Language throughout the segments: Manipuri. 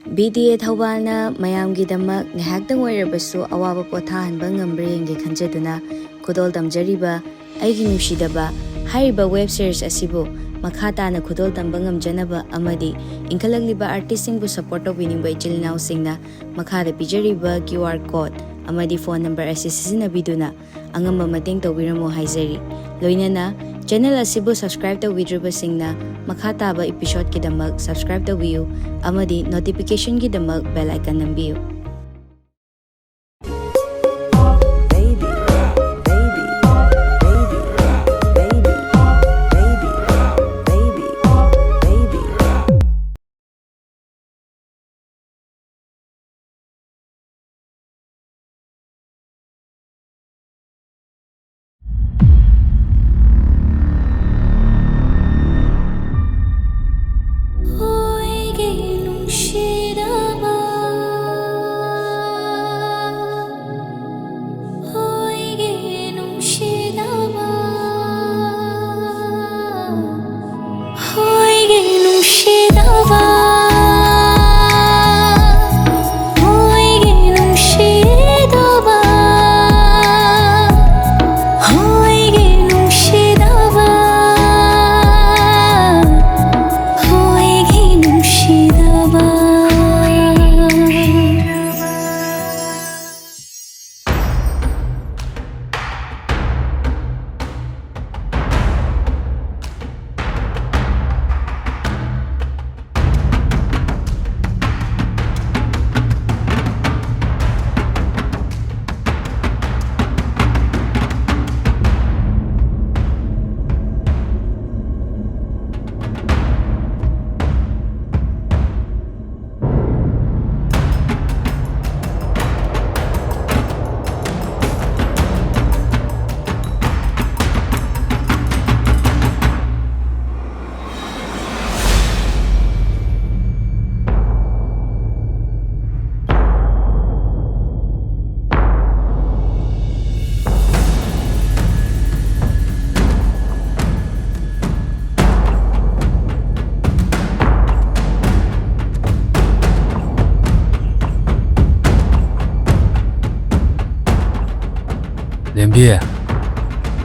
BDA Thaubalna mayamgidamak ngahaktang oirabasu awaba pothahanba ngambre yenge khanjaduna khudol tamjariba aigi nusidaba hariba web series asibu makha tana khudol tamba ngamjanaba amadi inkalagliba artist singbu support tawbiningba ichilnaw singna makha da pijariba QR code amadi phone number asi sisinabiduna angamba mateng tawbiramo haizari loinana channel asibu subscribe tawbidriba singna makha taba episode kidamak subscribe tawiyu amadi notification kidamak bell icon nambiyu.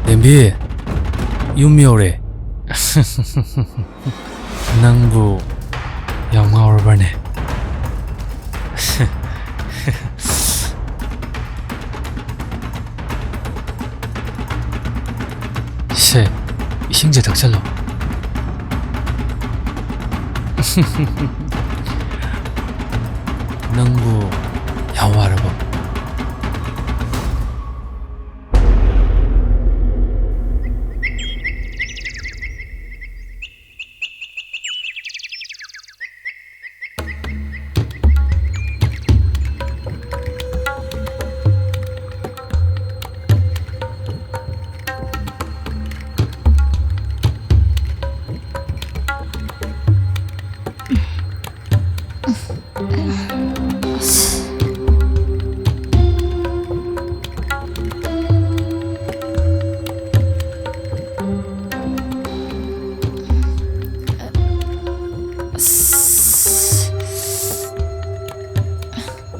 렘비, 유미오래. 낭부 영화오르바네. 세, 싱제 덕살로. 낭부 영화오르바.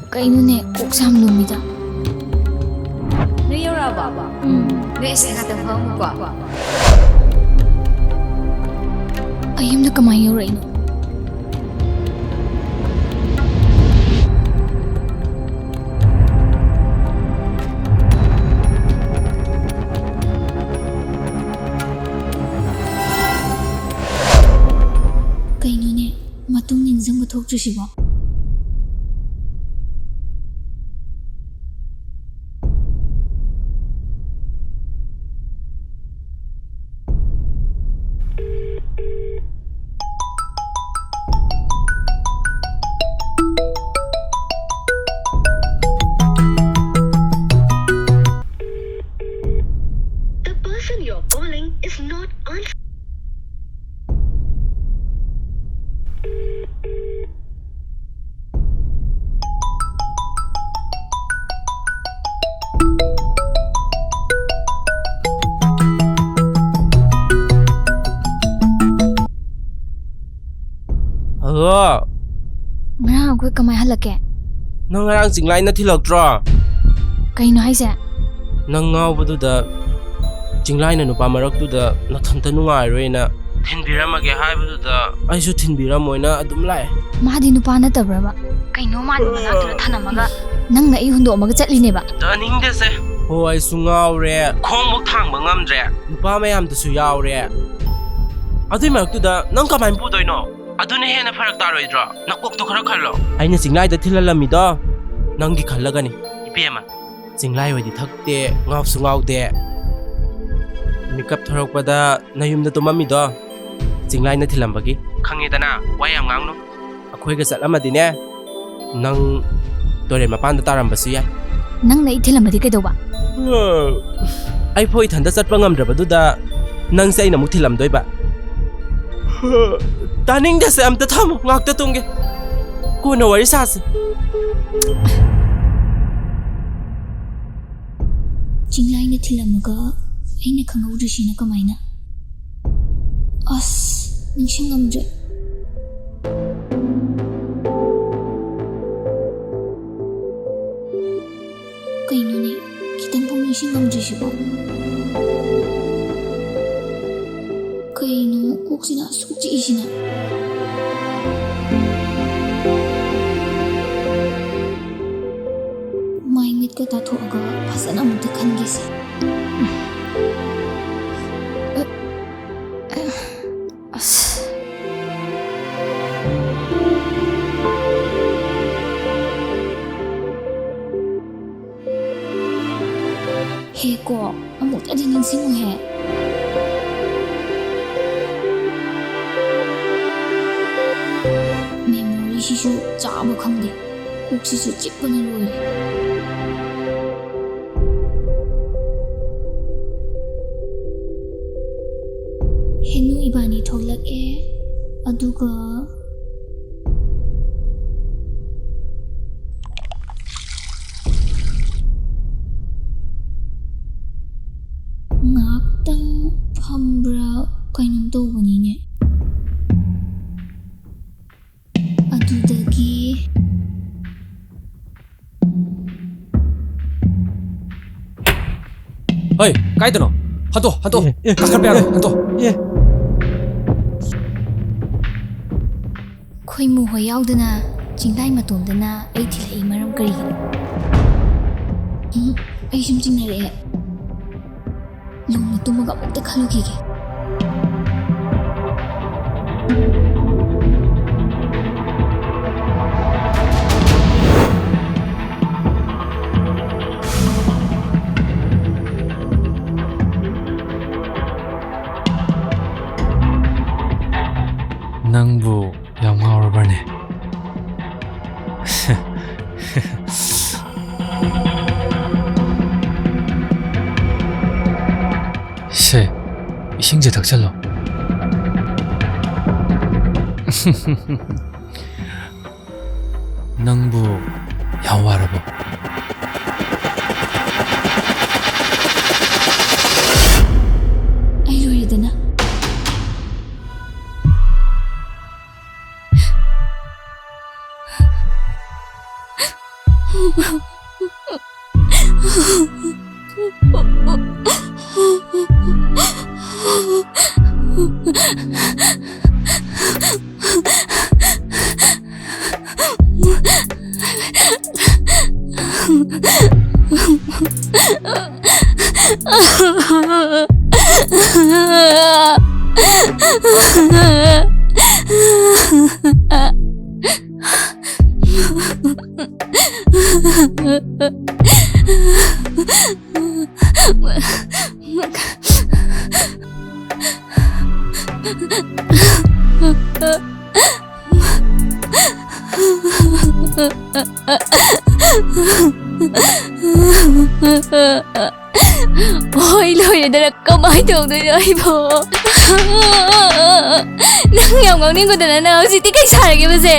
Kainune kok samlumida. Nuy yora ba? Nuy isa nga tang kwa. Ayam na kamay yuraino. Kainune matung ninjang bathok chusiba. You're calling is not answering. ꯑꯩꯈꯣꯏ ꯀꯃꯥꯏꯅ ꯍꯜꯂꯛꯀꯦ? ꯅꯪ ꯉꯔꯥꯡ ꯆꯤꯡꯂꯥꯏꯅ ꯊꯤꯜꯂꯛꯇ꯭ꯔꯣ? ꯀꯩꯅꯣ ꯍꯥꯏꯁꯦ? ꯅꯪ ꯉꯥꯎꯕꯗꯨꯗ ꯆꯤꯡꯂꯥꯏꯅ ꯅꯨꯄꯥ ꯃꯔꯛꯇꯨꯗ ꯅꯊꯟꯇ ꯅꯨꯡꯉꯥꯏꯔꯣꯏꯅ ꯊꯤꯟꯕꯤꯔꯝꯃꯒꯦ ꯍꯥꯏꯕꯗꯨꯗ ꯑꯩꯁꯨ ꯊꯤꯟꯕꯤꯔꯝꯃꯣꯏꯅ ꯑꯗꯨꯝ ꯂꯥꯛꯑꯦ. ꯃꯥꯗꯤ ꯅꯨꯄꯥ ꯅꯠꯇꯕ꯭ꯔꯕ? ꯀꯩꯅꯣ ꯃꯥꯗꯤ ꯃꯅꯥꯛꯇꯨꯗ ꯊꯅꯝꯃꯒ ꯅꯪꯅ ꯑꯩ ꯍꯨꯟꯗꯣꯛꯑꯝꯃꯒ ꯆꯠꯂꯤꯅꯦꯕ. ꯇꯥꯅꯤꯡꯗꯦꯁꯦ. ꯍꯣ ꯑꯩꯁꯨ ꯉꯥꯎꯔꯦ, ꯈꯣꯡꯃꯨꯛ ꯊꯥꯡꯕ ꯉꯝꯗ꯭ꯔꯦ, ꯅꯨꯄꯥ ꯃꯌꯥꯝꯗꯨꯁꯨ ꯌꯥꯎꯔꯦ. ꯑꯗꯨꯏ ꯃꯔꯛꯇꯨꯗ ꯅꯪ ꯀꯃꯥꯏꯅ ꯄꯨꯗꯣꯏꯅꯣ? ꯑꯗꯨꯅ ꯍꯦꯟꯅ ꯐꯔꯛ ꯇꯥꯔꯣꯏꯗ꯭ꯔꯣ? ꯅꯀꯣꯛꯇꯣ ꯈꯔ ꯈꯜꯂꯣ. ꯑꯩꯅ ꯆꯤꯡꯂꯥꯏꯗ ꯊꯤꯜꯍꯜꯂꯝꯃꯤꯗꯣ ꯅꯪꯒꯤ ꯈꯜꯂꯒꯅꯤ. ꯏꯕꯦꯝꯃ, ꯆꯤꯡꯂꯥꯏ ꯍꯣꯏꯗꯤ ꯊꯛꯇꯦ, ꯉꯥꯎꯁꯨ ꯉꯥꯎꯗꯦ. ꯃꯤꯀꯞ ꯊꯣꯔꯛꯄꯗ ꯅꯌꯨꯝꯗ ꯇꯨꯝꯃꯝꯃꯤꯗꯣ ꯆꯤꯡꯂꯥꯏꯅ ꯊꯤꯜꯂꯝꯕꯒꯤ. ꯈꯪꯉꯦꯗꯅ, ꯋꯥ ꯌꯥꯝ ꯉꯥꯡꯅꯨ. ꯑꯩꯈꯣꯏꯒ ꯆꯠꯂꯝꯃꯗꯤꯅꯦ ꯅꯪ ꯇꯨꯔꯦꯜ ꯃꯄꯥꯟꯗ ꯇꯥꯔꯝꯕꯁꯨ ꯌꯥꯏ. ꯅꯪꯅ ꯑꯩ ꯊꯤꯜꯂꯝꯃꯗꯤ ꯀꯩꯗꯧꯕ? ꯑꯩ ꯐꯥꯎ ꯏꯊꯟꯇ ꯆꯠꯄ ꯉꯝꯗ꯭ꯔꯕꯗꯨꯗ ꯅꯪꯁꯦ ꯑꯩꯅ ꯑꯃꯨꯛ ꯊꯤꯜꯂꯝꯗꯣꯏꯕ. ꯇꯥꯅꯤꯡꯗꯦꯁꯦ, ꯑꯝꯇ ꯊꯝꯃꯨ, ꯉꯥꯛꯇ ꯇꯨꯝꯒꯦ. ꯀꯣꯟꯅ ꯋꯥꯔꯤ ꯁꯥꯁꯤ. ꯆꯤꯡꯂꯥꯏꯅ ꯊꯤꯜꯂꯝꯃꯒ ꯑꯩꯅ ꯈꯪꯍꯧꯗ꯭ꯔꯤꯁꯤꯅ ꯀꯃꯥꯏꯅ? ꯑꯁ, ꯅꯤꯡꯁꯤꯡꯉꯝꯗ꯭ꯔꯦ. ꯀꯩꯅꯣꯅꯦ, ꯈꯤꯇꯪ ꯐꯥꯎ ꯅꯤꯡꯁꯤꯡꯉꯝꯗ꯭ꯔꯤꯁꯤꯕꯣ? ꯀꯩꯅꯣ ꯀꯣꯛꯁꯤꯅ ꯑꯁꯨꯛ ꯆꯤꯛꯏꯁꯤꯅ? ꯃꯥꯏ ꯃꯤꯠꯀ ꯇꯥꯊꯣꯛꯑꯒ ꯐꯖꯅ ꯑꯃꯨꯛꯇ ꯈꯟꯒꯦꯁꯦ. ꯑꯁ, ꯍꯦ ꯀꯣ, ꯑꯃꯨꯛꯇꯗꯤ ꯅꯤꯡꯁꯤꯡꯉꯨꯍꯦ. ꯃꯦꯃꯣꯔꯤꯁꯤꯁꯨ ꯆꯥꯕ ꯈꯪꯗꯦ, ꯀꯣꯛꯁꯤꯁꯨ ꯆꯤꯛꯄꯅ ꯂꯣꯏꯔꯦ. ꯍꯦꯅꯨ ꯏꯕꯥꯅꯤ ꯊꯣꯛꯂꯛꯑꯦ, ꯑꯗꯨꯒ ꯉꯥꯛꯇꯪ ꯐꯝꯕ꯭ꯔꯥ ꯀꯩꯅꯣꯝ ꯇꯧꯕꯅꯤꯅꯦ. ꯑꯗꯨꯗꯒꯤ ꯍꯣꯏ, ꯀꯥꯏꯗꯅꯣ? ꯍꯟꯇꯣ, ꯍꯟꯇꯣ. ꯀꯥꯈꯠꯄ ꯌꯥꯔꯣꯏ, ꯍꯟꯇꯣ. ꯈꯣꯏꯃꯨ ꯍꯣꯏ ꯌꯥꯎꯗꯅ ꯆꯤꯡꯂꯥꯏ ꯃꯇꯣꯝꯗꯅ ꯑꯩ ꯊꯤꯜꯂꯛꯏ ꯃꯔꯝ ꯀꯔꯤꯒꯤꯅꯣ? ꯑꯩ ꯁꯨꯝ ꯆꯤꯡꯅꯔꯛꯑꯦ. ꯂꯨꯝꯅ ꯇꯨꯝꯃꯒ ꯑꯃꯨꯛꯇ ꯈꯜꯂꯨꯈꯤꯒꯦ. ꯅꯪꯕꯨ ꯌꯥꯝ ꯉꯥꯎꯔꯕꯅꯦ. ꯁꯦ, 이싱제 닥살로. 낭부 야와라보. ꯑꯩ ꯂꯣꯏꯔꯦꯗꯅ. ꯍꯣꯏ ꯂꯣꯏꯔꯦꯗꯅ ꯀꯃꯥꯏ ꯇꯧꯗꯣꯏꯅꯣ ꯑꯩꯕꯣ? ꯅꯪ ꯌꯥꯝ ꯉꯥꯎꯅꯤꯡꯒꯗꯅ ꯅꯪ ꯍꯧꯖꯤꯛꯇꯤ ꯀꯩ ꯁꯥꯔꯒꯦ ꯕꯁꯦ?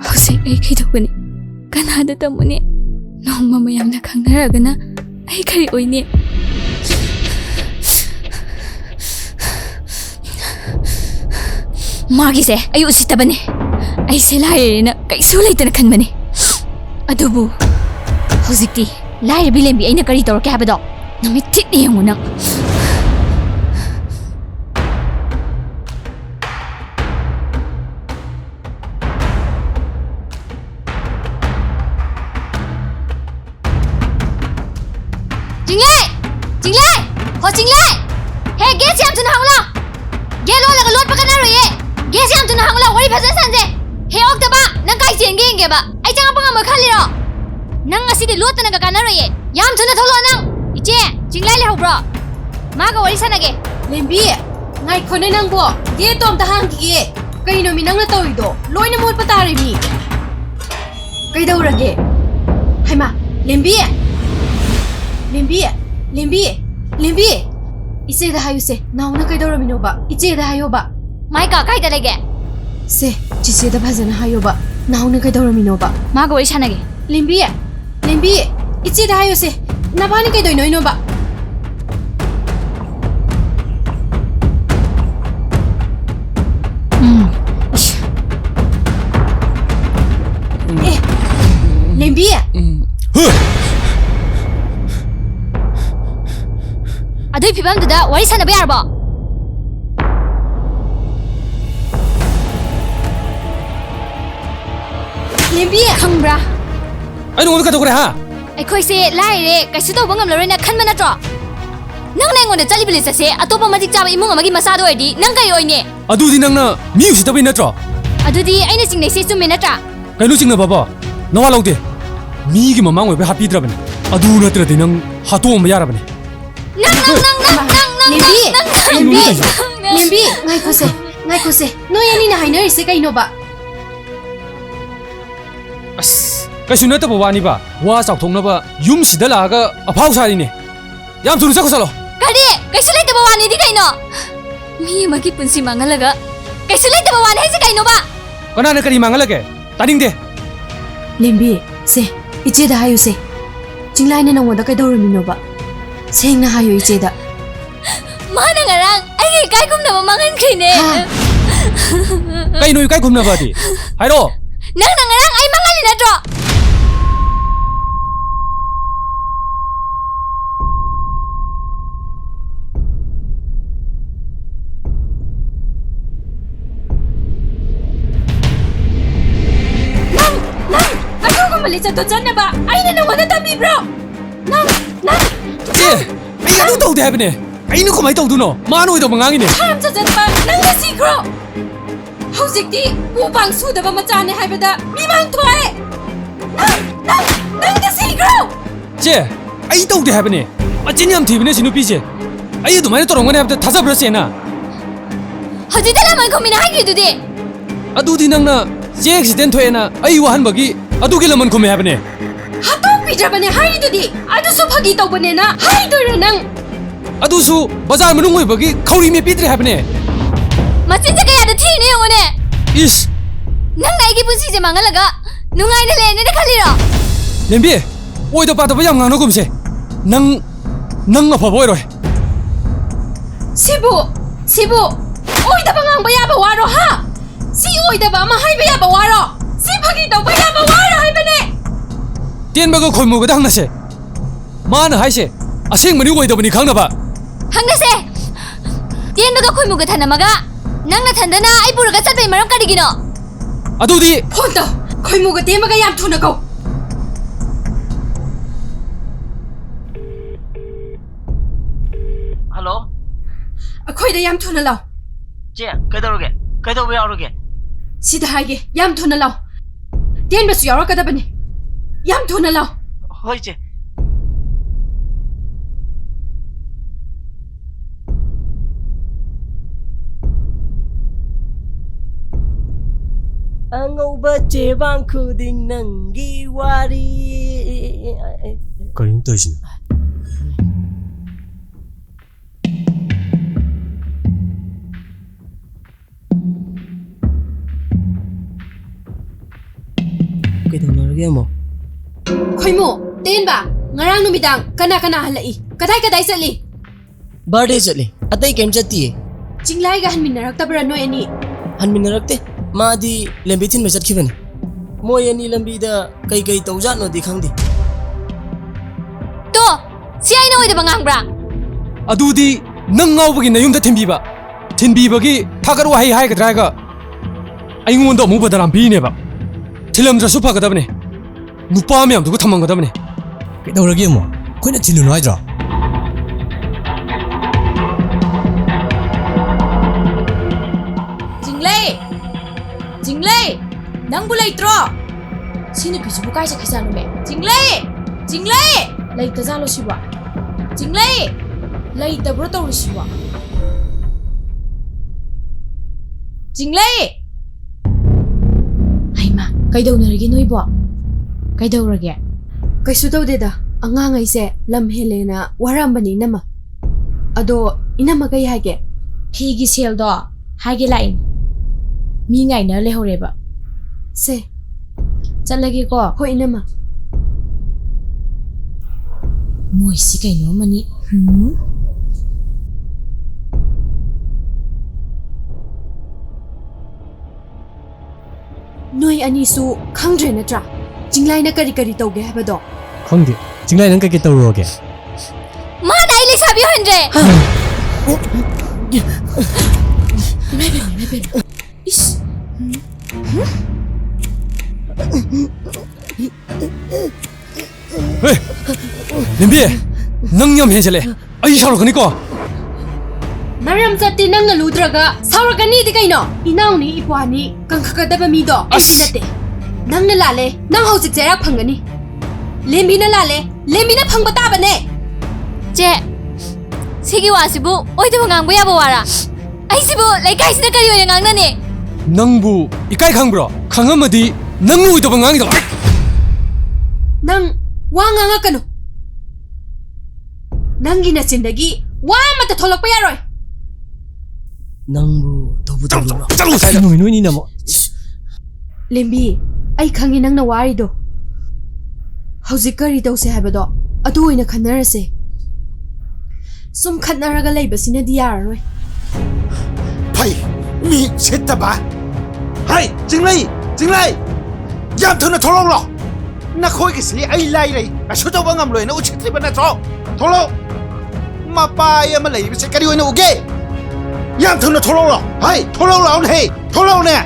Hꯧzik ai khaidokbani kanada tamune nongma mayamna khangnaragana ai kari oine magise ai usitabane ai se lairena kaisu leitana khanbane adubu hozikti lair bilembi aina kari torke habado nami thitni yanguna Jingle! Jingle! Ho Jingle! Hey, gas yam tuna hangla. Gelo laga lot pa kana roye. Gas yam tuna hangla wari phasan sanje. Hey ok ta ba, nang kai chen ge ba. Ai chang pa ma khali ro. Nang asi de lot na ga kana roye. Yam tuna tholo nang. Iche, Jingle le hobro. Ma ga wari sanage. Lembi, ngai khone nang bo. Ge tom ta hang gi. Kai no mi nang na toy do. Loi na mot pata re mi. Kai dau rage. Hai ma, Lembi. Lembi. Ise da hayu se. Nauna kai dau ra mi no ba. Iche da hayo ba. Mai ka kai da lege. Se, chise da bhajana hayo ba. Nauna kai dau ra mi no ba. Ma ga wari sanage. Lembi. Iche da hayo se. Na bani kai doi no ba. Lembi. Adui phibam da wari sanaba yarbo. Lembi. Khangbra. Ai nong ka to kore ha. Ai khoi se laire kaisu do bangam lorena khanma na tro. Nang nang ngon chali bili se atopa majik chaba imung amagi masa do edi nang kai oine. Adu di nang na mi usi tabi natro. Adudi aina singnai se chumme na ta. Kai lu singna baba. Nawa laude. Mi gi mamang we happy drabane. Adu natra di nang hato ma yarabane. Lembi, ngai kose. No yani na hainer se kai no ba. As kaisu nata ba wani ba. Wa chak thong na ba yum sida la ga aphau sari ne. Yam thuru chak salo. Kari kaisu lai da wani di kaino. Mi magi punsi mangalaga. Kaisu lai da wani hai se kaino ba. Kana na kari mangalage. Taning de. Lembi, se, iche da hayu se. Jinglai na nang wada kai dau ra mi no ba. Seng na hayo iche da. Mana ngarang ai kai kum na mangan khine. Kai no kai khumna ba di. Hai ro. Nang ngarang ai mangali na tro. Ako mali sa to chan na ba? Ai na nang wada tami bro. Nang. Eh, ai adu tau de habne. Ai nu komai tau du no. Ma no do mangangi ne. Ham cha chan ba nang na sikro. Hauzik ti bu bang su da ba ma cha ne hai ba da. Mi bang thoi. Nang na sikro. Je, ai tau de habne. A chin yam thi bne sinu pi je. Ai du mai to rong ne habta thasa bra se na. Haji da la man ko mina hai gi du de. Adu di nang na je accident thoe na. Ai wahan bagi adu gi laman khome habne. Hato pija bane hai du di. Adu su phagi tau bane na. Hai do ra nang. Adu su bazar manung oi bagi khauri me pitre habne. Machin ja kaya da thi ne yongone. Is, Nang nai gi punsi je mangalaga. Nungai na le ne khali ro. lembi. Oi do pa to yam ngang no gum se. Nang a phoboi roi. Sibu. Oi da bang ba ya ba wa ro ha. Si oi da ba ma hai ba ya ba wa ro. Si phagi tau ba ya ba wa ro hai bane. Tien ba go khoi mu ga dang na se. Ma na hai se. Aseng mani oi do bani khang na ba. Hangna se. Tien ba ga khoi mu ga thana maga. Nang na thandana ai pura ga chat bai maram kadi gino. Adu di Phone tau. Khoi mu ga te ma ga yam thuna ko. Hello? Khoi da yam thuna law. Che, kai dau roge? Kai dau ba yaw roge? Sida hai ge yam thuna law. Tien ba su yaw ka da bane. Yam thuna law. Hoi che. Angauba chebang khuding nangi wari. Karin to shin. ꯀꯩꯗꯧꯔꯒꯦ ꯑꯃꯨꯛ ꯈꯣꯏꯃꯨ ꯇꯦꯟꯕ ꯉꯔꯥꯡ ꯅꯨꯃꯤꯗꯥꯡ ꯀꯅꯥ ꯍꯜꯂꯛꯏ ꯀꯗꯥꯏ ꯆꯠꯂꯤ ꯕꯥꯔꯗꯦ ꯆꯠꯂꯤ ꯑꯇꯩ ꯀꯩꯝ ꯆꯠꯇꯤꯌꯦ ꯆꯤꯡꯂꯥꯏꯒ ꯍꯟꯃꯤꯟꯅꯔꯛꯇꯕ꯭ꯔꯥ ꯅꯣꯏ ꯑꯅꯤ ꯍꯟꯃꯤꯟꯅꯔꯛꯇꯦ ꯃꯥꯗꯤ ꯂꯝꯕꯤ ꯊꯤꯟꯕ ꯆꯠꯈꯤꯕꯅꯤ ꯃꯣꯏ ꯑꯅꯤ ꯂꯝꯕꯤꯗ ꯀꯩ ꯇꯧꯖꯥꯠꯅꯣꯗꯤ ꯈꯪꯗꯦ ꯇꯣ ꯁꯤ ꯑꯩꯅ ꯑꯣꯏꯗꯕ ꯉꯥꯡꯕ꯭ꯔꯥ ꯑꯗꯨꯗꯤ ꯅꯪ ꯉꯥꯎꯕꯒꯤ ꯅꯌꯨꯝꯗ ꯊꯤꯟꯕꯤꯕꯒꯤ ꯊꯥꯒꯠ ꯋꯥꯍꯩ ꯍꯥꯏꯒꯗ꯭ꯔꯥ ꯍꯥꯏꯒ ꯑꯩꯉꯣꯟꯗ ꯑꯃꯨꯛ ꯕꯗꯅꯥꯝ ꯄꯤꯅꯦꯕ ꯊꯤꯜꯂꯝꯗ꯭ꯔꯁꯨ ꯐꯒꯗꯕꯅꯦ ꯅꯨꯄꯥ ꯃꯌꯥꯝꯗꯨꯒ ꯊꯝꯃꯝꯒꯗꯕꯅꯦ ꯀꯩꯗꯧꯔꯒꯦ ꯑꯃꯨꯛ ꯑꯩꯈꯣꯏꯅ ꯊꯤꯜꯂꯨꯅꯨ ꯍꯥꯏꯗ꯭ꯔꯣ ꯆꯤꯡꯂꯩ ꯅꯪꯕꯨ ꯂꯩꯇ꯭ꯔꯣ ꯁꯤ ꯅꯨꯄꯤꯁꯤꯕꯨ ꯀꯥꯏ ꯆꯠꯈꯤꯖꯥꯠꯅꯣꯃꯦ ꯆꯤꯡꯂꯩ ꯂꯩꯇꯖꯥꯠꯂꯣ ꯁꯤꯕꯣ ꯆꯤꯡꯂꯩ ꯂꯩꯇꯕ꯭ꯔꯣ ꯇꯧꯔꯤꯁꯤꯕꯣ ꯆꯤꯡꯂꯩ ꯍꯩꯃꯥ ꯀꯩꯗꯧꯅꯔꯒꯦ ꯅꯣꯏꯕꯣ ꯀꯩꯗꯧꯔꯒꯦ ꯀꯩꯁꯨ ꯇꯧꯗꯦꯗ ꯑꯉꯥꯡꯉꯩꯁꯦ ꯂꯝ ꯍꯦꯜꯂꯦꯅ ꯋꯥꯔꯝꯕꯅꯤ ꯏꯅꯝꯃ ꯑꯗꯣ ꯏꯅꯝꯃ ꯀꯩ ꯍꯥꯏꯒꯦ ꯐꯤꯒꯤ ꯁꯦꯜꯗꯣ ꯍꯥꯏꯒꯦ ꯂꯥꯛꯏꯅꯤ ꯃꯤ ꯉꯥꯏꯅ ꯂꯩꯍꯧꯔꯦꯕ ꯁꯦ ꯆꯠꯂꯒꯦꯀꯣ ꯍꯣꯏ ꯏꯅꯝꯃ ꯃꯣꯏꯁꯤ ꯀꯩꯅꯣꯝꯃꯅꯤ ꯅꯣꯏ ꯑꯅꯤꯁꯨ ꯈꯪꯗ꯭ꯔꯦ ꯅꯠꯇ꯭ꯔꯥ ꯆꯤꯡꯂꯥꯏꯅ ꯀꯔꯤ ꯇꯧꯒꯦ ꯍꯥꯏꯕꯗꯣ ꯈꯪꯗꯦ ꯆꯤꯡꯂꯥꯏ ꯅꯪ ꯀꯩꯀꯩ ꯇꯧꯔꯨꯔꯒꯦ ꯃꯥꯅ ꯑꯩ ꯂꯩꯁꯥꯕꯤ ꯑꯣꯏꯍꯟꯗ꯭ꯔꯦ ꯏꯁ ꯍꯦ ꯂꯦꯝꯕꯤ ꯅꯪ ꯌꯥꯝ ꯍꯦꯟꯖꯜꯂꯦ ꯑꯩ ꯁꯥꯎꯔꯛꯀꯅꯤꯀꯣ ꯃꯔꯝ ꯆꯠꯇꯦ ꯅꯪꯅ ꯂꯨꯗ꯭ꯔꯒ ꯁꯥꯎꯔꯛꯀꯅꯤꯗꯤ ꯀꯩꯅꯣ ꯏꯅꯥꯎꯅꯤ ꯏꯄ꯭ꯋꯥꯅꯤ ꯀꯪꯈꯠꯀꯗꯕ ꯃꯤꯗꯣ ꯑꯩꯗꯤ ꯅꯠꯇꯦ ꯅꯪꯅ ꯂꯥꯜꯂꯦ ꯅꯪ ꯍꯧꯖꯤꯛ ꯆꯩꯔꯥꯛ ꯐꯪꯒꯅꯤ ꯂꯦꯝꯕꯤꯅ ꯂꯥꯜꯂꯦ ꯂꯦꯝꯕꯤꯅ ꯐꯪꯕ ꯇꯥꯕꯅꯦ ꯆꯦ ꯁꯤꯒꯤ ꯋꯥꯁꯤꯕꯨ ꯑꯣꯏꯗꯕ ꯉꯥꯡꯕ ꯌꯥꯕ ꯋꯥꯔꯥ ꯑꯩꯁꯤꯕꯨ ꯂꯩꯀꯥꯏꯁꯤꯗ ꯀꯔꯤ ꯑꯣꯏꯅ ꯉꯥꯡꯅꯅꯤ ꯅꯪꯕꯨ ꯏꯀꯥꯏ ꯈꯪꯕ꯭ꯔꯣ ꯈꯪꯉꯝꯃꯗꯤ ꯅꯪꯅ ꯑꯣꯏꯗꯕ ꯉꯥꯡꯒꯤꯗꯕ ꯅꯪ ꯋꯥ ꯉꯥꯡꯉꯛꯀꯅꯨ ꯅꯪꯒꯤ ꯅꯆꯤꯟꯗꯒꯤ ꯋꯥ ꯑꯃꯠꯇ ꯊꯣꯛꯂꯛꯄ ꯌꯥꯔꯣꯏ ꯅꯪꯕꯨ ꯇꯧꯕ꯭ꯔꯣ ꯀꯩꯅꯣ ꯅꯣꯏꯅꯤꯅ ꯑꯃꯨꯛ ꯂꯦꯝꯕꯤ ꯑꯩ ꯈꯪꯉꯤ ꯅꯪꯅ ꯋꯥꯔꯤꯗꯣ ꯍꯧꯖꯤꯛ ꯀꯔꯤ ꯇꯧꯁꯦ ꯍꯥꯏꯕꯗꯣ ꯑꯗꯨ ꯑꯣꯏꯅ ꯈꯟꯅꯔꯁꯦ ꯁꯨꯝ ꯈꯠꯅꯔꯒ ꯂꯩꯕꯁꯤꯅꯗꯤ ꯌꯥꯔꯔꯣꯏ ꯐꯩ ꯃꯤ ꯁꯤꯠꯇꯕ ꯍꯥꯏ ꯆꯤꯡꯂꯩ ꯌꯥꯝ ꯊꯨꯅ ꯊꯣꯛꯂꯛꯂꯣ ꯅꯈꯣꯏꯒꯤꯁꯤ ꯑꯩ ꯂꯥꯏꯔꯩ ꯀꯩꯁꯨ ꯇꯧꯕ ꯉꯝꯂꯣꯏꯅ ꯎꯁꯤꯠꯇ꯭ꯔꯤꯕ ꯅꯠꯇ꯭ꯔꯣ ꯊꯣꯛꯂꯛ ꯃꯄꯥ ꯑꯃ ꯂꯩꯔꯤꯕꯁꯦ ꯀꯔꯤ ꯑꯣꯏꯅ ꯎꯒꯦ ꯌꯥꯝ ꯊꯨꯅ ꯊꯣꯛꯂꯛꯂꯣ ꯍꯥꯏ ꯊꯣꯛꯂꯛꯂꯣꯅꯦ ꯊꯣꯛꯂꯛꯎꯅꯦ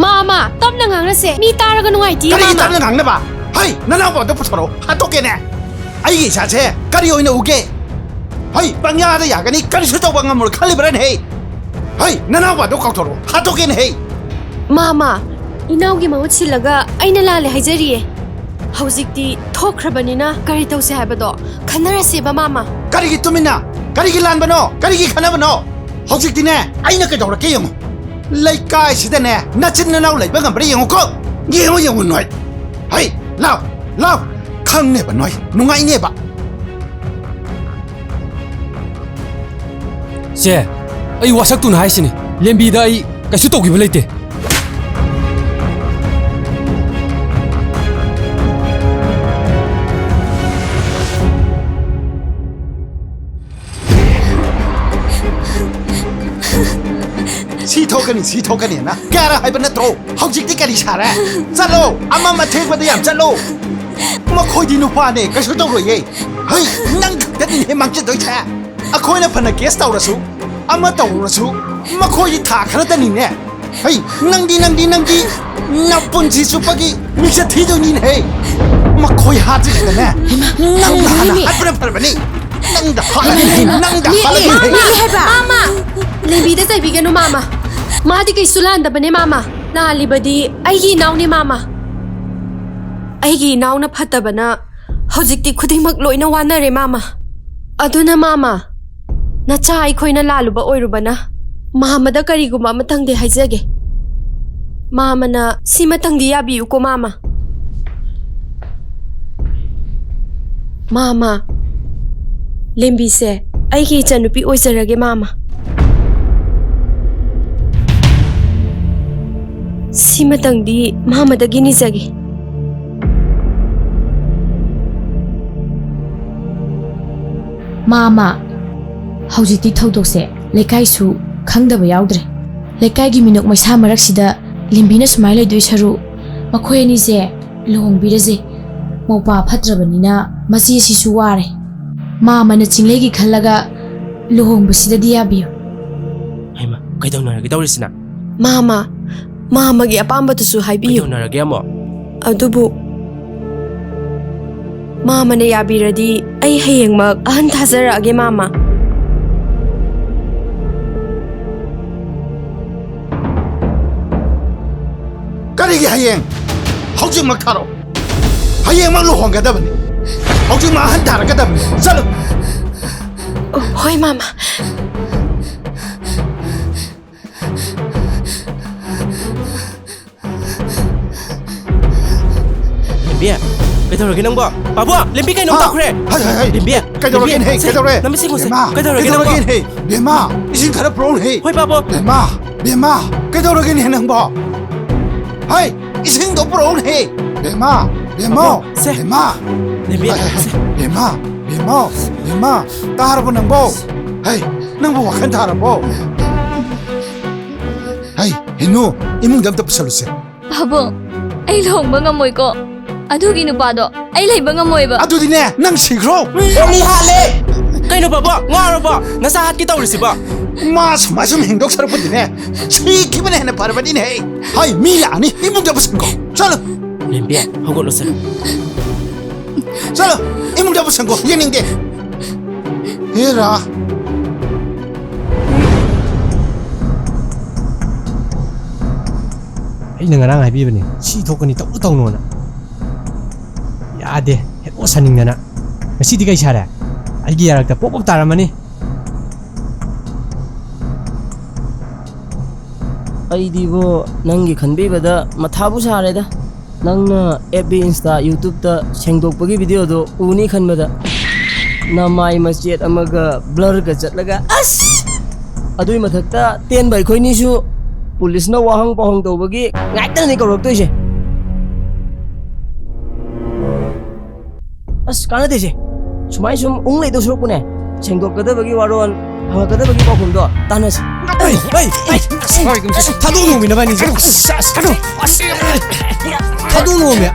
ꯃꯥꯃꯥ ꯇꯞꯅ ꯉꯥꯡꯅꯁꯦ ꯃꯤ ꯇꯥꯔꯒ ꯅꯨꯡꯉꯥꯏꯇꯦ ꯀꯔꯤꯒꯤ ꯇꯞꯅ ꯉꯥꯡꯅꯕ ꯍꯩ ꯅꯅꯥꯎꯄꯥꯗꯣ ꯄꯨꯊꯣꯔꯛꯑꯣ ꯍꯥꯠꯇꯣꯛꯀꯦꯅꯦ ꯑꯩꯒꯤ ꯏꯆꯥꯁꯦ ꯀꯔꯤ ꯑꯣꯏꯅ ꯎꯒꯦ ꯍꯩ ꯄꯪꯌꯥꯗ ꯌꯥꯒꯅꯤ ꯀꯔꯤꯁꯨ ꯇꯧꯕ ꯉꯝꯃꯣꯏ ꯈꯜꯂꯤꯕ꯭ꯔꯅꯦ ꯍꯩ ꯅꯅꯥꯎꯄꯥꯗꯣ ꯀꯥꯎꯊꯣꯔꯛꯑꯣ ꯍꯥꯠꯇꯣꯛꯀꯦꯅꯦ ꯍꯩ ꯃꯥꯃꯥ ꯏꯅꯥꯎꯒꯤ ꯃꯍꯨꯠ ꯁꯤꯜꯂꯒ ꯑꯩꯅ ꯂꯥꯜꯂꯦ ꯍꯥꯏꯖꯔꯤꯌꯦ ꯍꯧꯖꯤꯛꯇꯤ ꯊꯣꯛꯈ꯭ꯔꯕꯅꯤꯅ ꯀꯔꯤ ꯇꯧꯁꯦ ꯍꯥꯏꯕꯗꯣ ꯈꯟꯅꯔꯁꯦꯕ ꯃꯥꯃꯥ ꯀꯔꯤꯒꯤ ꯇꯨꯃꯤꯟꯅ ꯀꯔꯤꯒꯤ ꯂꯥꯟꯕꯅꯣ ꯀꯔꯤꯒꯤ ꯈꯟꯅꯕꯅꯣ ꯍꯧꯖꯤꯛꯇꯤꯅꯦ ꯑꯩꯅ ꯀꯩꯗꯧꯔꯛꯀꯦ ꯌꯦꯡꯉꯨ ꯂꯩꯀꯥꯏꯁꯤꯗꯅꯦ ꯅꯆꯤꯟ ꯅꯅꯥꯎ ꯂꯩꯕ ꯉꯝꯕ꯭ꯔꯥ ꯌꯦꯡꯉꯨꯀꯣ ꯌꯦꯡꯉꯨ ꯅꯣꯏ ꯍꯩ ꯂꯥꯎ ꯈꯪꯅꯦꯕ ꯅꯣꯏ ꯅꯨꯡꯉꯥꯏꯅꯦꯕ ꯆꯦ ꯑꯩ ꯋꯥꯁꯛꯇꯨꯅ ꯍꯥꯏꯁꯤꯅꯤ ꯂꯦꯝꯕꯤꯗ ꯑꯩ ꯀꯩꯁꯨ ꯇꯧꯈꯤꯕ ꯂꯩꯇꯦ ꯁꯤ ꯊꯣꯛꯀꯅꯤꯅ ꯀꯌꯥꯔ ꯍꯥꯏꯕ ꯅꯠꯇ꯭ꯔꯣ ꯍꯧꯖꯤꯛꯇꯤ ꯀꯔꯤ ꯁꯥꯔꯦ ꯆꯠꯂꯣ ꯑꯃ ꯊꯦꯡꯕꯗ ꯌꯥꯝ ꯆꯠꯂꯣ ꯃꯈꯣꯏꯗꯤ ꯅꯨꯄꯥꯅꯦ ꯀꯩꯁꯨ ꯇꯧꯔꯣꯏꯌꯦ ꯍꯩ ꯅꯪ ꯈꯛꯇꯅꯤꯍꯦ ꯃꯥꯡꯖꯗꯣꯏꯁꯦ ꯑꯩꯈꯣꯏꯅ ꯐꯅ ꯀꯦꯁ ꯇꯧꯔꯁꯨ ꯑꯃ ꯇꯧꯔꯁꯨ ꯃꯈꯣꯏꯗꯤ ꯊꯥ ꯈꯔꯇꯅꯤꯅꯦ ꯍꯩ ꯅꯪꯗꯤ ꯅꯄꯨꯟꯁꯤ ꯆꯨꯞꯄꯒꯤ ꯃꯤꯡꯆꯠ ꯊꯤꯗꯣꯏꯅꯤꯅꯦ ꯃꯈꯣꯏ ꯍꯥꯠꯇ꯭ꯔꯤꯉꯩꯗꯅꯦ ꯅꯪꯅ ꯍꯥꯟꯅ ꯍꯥꯠꯄꯅ ꯐꯔꯕꯅꯤ ꯅꯪꯗ ꯍꯥꯠꯂꯒꯦ ꯃꯥꯃꯥ ꯂꯦꯝꯕꯤꯗ ꯆꯩꯕꯤꯒꯅꯨ ꯃꯥꯃꯥ ꯃꯥꯗꯤ ꯀꯩꯁꯨ ꯂꯥꯟꯗꯕꯅꯦ ꯃꯥꯃꯥ ꯂꯥꯜꯂꯤꯕꯗꯤ ꯑꯩꯒꯤ ꯏꯅꯥꯎꯅꯦ ꯃꯥꯃꯥ ꯑꯩꯒꯤ ꯏꯅꯥꯎꯅ ꯐꯠꯇꯕꯅ ꯍꯧꯖꯤꯛꯇꯤ ꯈꯨꯗꯤꯡꯃꯛ ꯂꯣꯏꯅ ꯋꯥꯅꯔꯦ ꯃꯥꯃꯥ ꯑꯗꯨꯅ ꯃꯥꯃꯥ ꯅꯆꯥ ꯑꯩꯈꯣꯏꯅ ꯂꯥꯜꯂꯨꯕ ꯑꯣꯏꯔꯨꯕꯅ ꯃꯥꯃꯗ ꯀꯔꯤꯒꯨꯝꯕ ꯑꯃꯇꯪꯗꯤ ꯍꯥꯏꯖꯒꯦ ꯃꯥꯃꯅ ꯁꯤꯃꯇꯪꯗꯤ ꯌꯥꯕꯤꯌꯨꯀꯣ ꯃꯥꯃꯥ ꯂꯦꯝꯕꯤꯁꯦ ꯑꯩꯒꯤ ꯏꯆꯟꯅꯨꯄꯤ ꯑꯣꯏꯖꯔꯒꯦ ꯃꯥꯃꯥ ꯃꯁꯤꯃꯇꯪꯗꯤ ꯃꯥꯃꯗꯒꯤ ꯅꯤꯖꯒꯦ. ꯃꯥꯃ ꯍꯧꯖꯤꯛꯇꯤ ꯊꯧꯗꯣꯛꯁꯦ ꯂꯩꯀꯥꯏꯁꯨ ꯈꯪꯗꯕ ꯌꯥꯎꯗ꯭ꯔꯦ. ꯂꯩꯀꯥꯏꯒꯤ ꯃꯤꯅꯣꯛ ꯃꯩꯁꯥ ꯃꯔꯛꯁꯤꯗ ꯂꯤꯝꯕꯤꯅ ꯁꯨꯃꯥꯏꯅ ꯂꯩꯗꯣꯏ ꯁꯔꯨ ꯃꯈꯣꯏ ꯑꯅꯤꯁꯦ ꯂꯨꯍꯣꯡꯕꯤꯔꯁꯦ. ꯃꯧꯄꯥ ꯐꯠꯇ꯭ꯔꯕꯅꯤꯅ ꯃꯆꯦꯁꯤꯁꯨ ꯋꯥꯔꯦ. ꯃꯥꯃꯅ ꯆꯤꯡꯂꯩꯒꯤ ꯈꯜꯂꯒ ꯂꯨꯍꯣꯡꯕꯁꯤꯗꯗꯤ ꯌꯥꯕꯤꯌꯨ. ꯍꯩꯃ ꯀꯩꯗꯧꯅꯔꯒꯦ ꯇꯧꯔꯤꯁꯤꯅ? ꯃꯥꯃꯒꯤ ꯑꯄꯥꯝꯕꯗꯨꯁꯨ ꯍꯥꯏꯕꯤꯌꯨ. ꯀꯩꯗꯧꯅꯔꯒꯦ ꯑꯃꯨꯛ? ꯑꯗꯨꯕꯨ ꯃꯥꯃꯅ ꯌꯥꯕꯤꯔꯗꯤ ꯑꯩ ꯍꯌꯦꯡꯃꯛ ꯑꯍꯟ ꯊꯥꯖꯔꯛꯑꯒꯦ ꯃꯥꯃ. ꯀꯔꯤꯒꯤ ꯍꯌꯦꯡ? ꯍꯧꯖꯤꯛꯃꯛ ꯊꯥꯔꯛꯑꯣ. ꯍꯌꯦꯡꯃꯛ ꯂꯨꯍꯣꯡꯒꯗꯕꯅꯤ. ꯍꯧꯖꯤꯛꯃꯛ ꯑꯍꯟ ꯊꯥꯔꯛꯀꯗꯕꯅꯤ. ꯆꯠꯂꯣ. ꯍꯣꯏ ꯃꯥꯃ. ꯂꯦꯝꯕꯤ ꯀꯩꯗꯧꯔꯒꯦ ꯅꯪꯕꯣ? ꯕꯥꯕꯨ ꯂꯦꯝꯕꯤ ꯀꯩꯅꯣꯝ ꯇꯧꯈ꯭ꯔꯦ. ꯂꯦꯝꯕꯤ ꯀꯩꯗꯧꯔꯒꯦꯅꯦ? ꯀꯩꯗꯧꯔꯦ? ꯅꯃꯤꯠ ꯁꯤꯡꯉꯨꯁꯦ. ꯕꯦꯝꯃ, ꯀꯩꯗꯧꯔꯒꯦ ꯅꯪꯕꯣ? ꯕꯦꯝꯃ, 이신 खरा 프로네. ꯍꯣꯏ ꯕꯥꯕꯨ. ꯕꯦꯝꯃ, ꯀꯩꯗꯧꯔꯒꯦꯅꯦ ꯅꯪꯕꯣ? ꯍꯩ, 이신도 프로네. ꯕꯦꯝꯃ, ꯁꯦ. ꯕꯦꯝꯃ. ꯂꯦꯝꯕꯤ ꯕꯦꯝꯃ, ꯇꯥꯔꯕꯣ ꯅꯪꯕꯣ? ꯍꯩ, ꯅꯪꯕꯨ ꯋꯥꯈꯜ ꯇꯥꯔꯕꯣ? ꯍꯩ, ꯍꯦꯅꯨ, 이문도 ꯑꯝꯇ ꯄꯨꯁꯜꯂꯨꯁꯦ. 바보, ꯑꯩ ꯂꯨꯍꯣꯡꯕ ꯉꯝꯃꯣꯏꯀꯣ. ꯑꯗꯨꯒꯤ ꯅꯨꯄꯥꯗꯣ ꯑꯩ ꯂꯩꯕ ꯉꯝꯃꯣꯏꯕ. ꯑꯗꯨꯗꯤꯅꯦ, ꯅꯪ ꯁꯤꯈ꯭ꯔꯣ. ꯑꯃꯨꯛ ꯍꯥꯠꯂꯦ. ꯀꯩꯅꯣ ꯕꯥꯕꯨ? ꯉꯥꯎꯔꯕꯣ? ꯅꯆꯥ ꯍꯥꯠꯀꯦ ꯇꯧꯔꯤꯁꯤꯕꯣ? ꯃꯥ ꯁꯨꯃꯥꯏ ꯁꯨꯝ ꯍꯤꯡꯗꯣꯛꯆꯔꯛꯄꯗꯤꯅꯦ, ꯁꯤꯈꯤꯕꯅ ꯍꯦꯟꯅ ꯐꯔꯕꯅꯤꯅꯦ. ꯍꯩ, ꯃꯤ ꯂꯥꯛꯑꯅꯤ. 이문도 ꯄꯨꯁꯟꯈꯣ. ꯆꯠꯂꯣ. ꯂꯦꯝꯕꯤ ꯍꯧꯒꯠꯂꯣꯁꯦ. चलो इमुंजा पुसंगो येनिंगे हेरा ꯑꯩꯅ ꯉꯔꯥꯡ ꯍꯥꯏꯕꯤꯕꯅꯦ ꯁꯤ ꯊꯣꯛꯀꯅꯤ ꯇꯧꯅꯨ ꯇꯧꯅꯣꯅ. ꯌꯥꯗꯦ ꯍꯦꯛ ꯁꯥꯅꯤꯡꯗꯅ. ꯉꯁꯤꯗꯤ ꯀꯩ ꯁꯥꯔꯦ? ꯑꯩꯒꯤ ꯌꯥꯔꯛꯇ ꯄꯣꯞ ꯄꯣꯞ ꯇꯥꯔꯝꯃꯅꯤ. ꯑꯩꯗꯤꯕꯣ ꯅꯪꯒꯤ ꯈꯟꯕꯤꯕꯗ ꯃꯊꯥꯕꯨ ꯁꯥꯔꯦꯗ. ꯅꯪꯅ FB Insta YouTubeꯇ ꯁꯦꯡꯗꯣꯛꯄꯒꯤ ꯚꯤꯗꯤꯑꯣꯗꯣ ꯎꯅꯤ ꯈꯟꯕꯗ ꯅꯃꯥꯏ ꯃꯆꯦꯠ ꯑꯃꯒ ꯕ꯭ꯂꯔꯒ ꯆꯠꯂꯒ ꯑꯁ ꯑꯗꯨꯏ ꯃꯊꯛꯇ ꯇꯦꯟꯕ ꯑꯩꯈꯣꯏꯅꯤꯁꯨ ꯄꯨꯂꯤꯁꯅ ꯋꯥꯍꯪ ꯄꯥꯎꯍꯪ ꯇꯧꯕꯒꯤ ꯉꯥꯏꯇꯅꯤ ꯀꯧꯔꯛꯇꯣꯏꯁꯦ. ꯑꯁ ꯀꯥꯟꯅꯗꯦꯁꯦ. ꯁꯨꯃꯥꯏ ꯁꯨꯝ ꯂꯩꯗꯧ ꯁꯔꯨꯛꯄꯨꯅꯦ ꯁꯦꯡꯗꯣꯛꯀꯗꯕꯒꯤ ꯋꯥꯔꯣꯜ ꯍꯪꯉꯛꯀꯗꯕꯒꯤ ꯄꯥꯎꯈꯨꯝꯗꯣ ꯇꯥꯟꯅꯁꯤ. 타도놈이 나만이지. 타도놈이야.